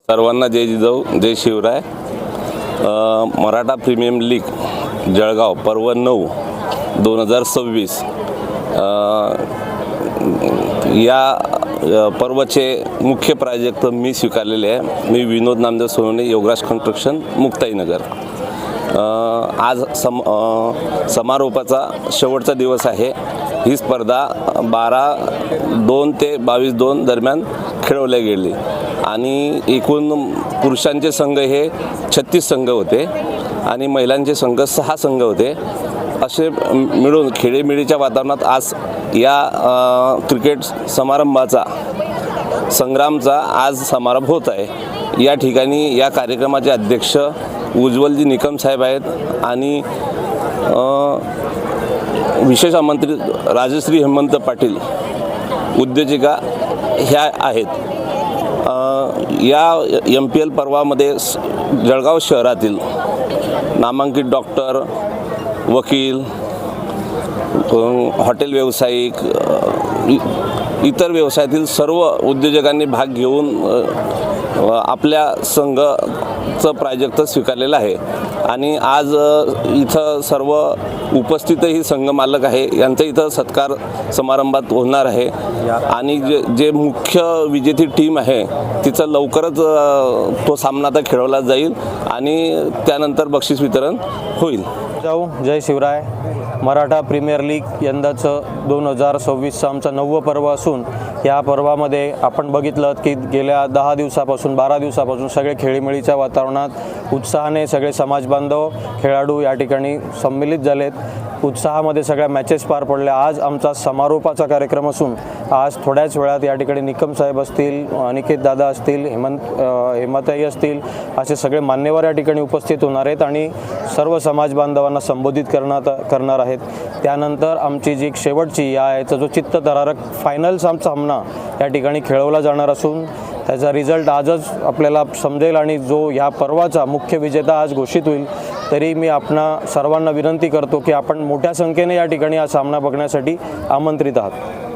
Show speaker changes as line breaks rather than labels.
सर्वांना जय जिजाऊ जय Shivray. Maratha premium league Jalgaon पर्व 9 2026 या पर्वचे मुख्य प्रायोजक मी स्वीकारलेले आहे। मी विनोद नामदेव सोनवणे, योगराज कन्स्ट्रक्शन, मुक्ताईनगर। आज समारोपाचा शेवटचा दिवस आहे। ही स्पर्धा 12/2 ते 22/2 दरम्यान खेळवल्या गेली आणि एकूण पुरुषांचे संघ हे 36 संघ होते आणि महिलांचे संघ 6 संघ होते। असे मिळून खेळीमेळीच्या वातावरणात आज या क्रिकेट समारंभाचा संग्रामचा आज समारंभ होत आहे। या ठिकाणी या कार्यक्रमाचे अध्यक्ष उज्ज्वलजी निकम साहेब आहेत आणि विशेष आमंत्रित राजश्री हेमंत पाटील उद्योजिका ह्या आहेत। या MPL पर्वामध्ये जळगाव शहरातील नामांकित डॉक्टर, वकील, हॉटेल व्यावसायिक, इतर व्यवसायातील सर्व उद्योजकांनी भाग घेऊन आपल्या संघाचं प्रायोजकत्व स्वीकारलेलं आहे आणि आज इथं सर्व उपस्थितही संघ मालक आहे यांचा इथं सत्कार समारंभात होणार आहे आणि जे मुख्य विजेती टीम आहे तिचं लवकरच तो सामना आता खेळवला जाईल आणि त्यानंतर बक्षीस वितरण होईल।
जय शिवराय। मराठा प्रीमियर लीग यंदाचं 2026चं आमचं 9वं पर्व असून या पर्वामध्ये आपण बघितलं की गेल्या 10 दिवसापासून 12 दिवसापासून सगळे खेळीमेळीच्या वातावरणात उत्साहाने सगळे समाजबांधव, खेळाडू या ठिकाणी सम्मिलित झालेत। उत्साहामध्ये सगळ्या मॅचेस पार पडल्या। आज आमचा समारोपाचा कार्यक्रम असून आज थोड्याच वेळात या ठिकाणी निकम साहेब असतील, अनिकेत दादा असतील, हेमताई असतील, असे सगळे मान्यवर या ठिकाणी उपस्थित होणार आहेत आणि सर्व समाज बांधवांना संबोधित करणार आहेत। त्यानंतर आमची जी शेवटची याचा जो चित्तथरारक फायनल सामना या ठिकाणी खेळवला जाणार असून त्याचा रिझल्ट आजच आपल्याला समजेल आणि जो ह्या पर्वाचा मुख्य विजेता आज घोषित होईल। तरी मी आपणा सर्वांना विनंती करतो की आपण मोठ्या संख्येने या ठिकाणी हा सामना बघण्यासाठी आमंत्रित आहात।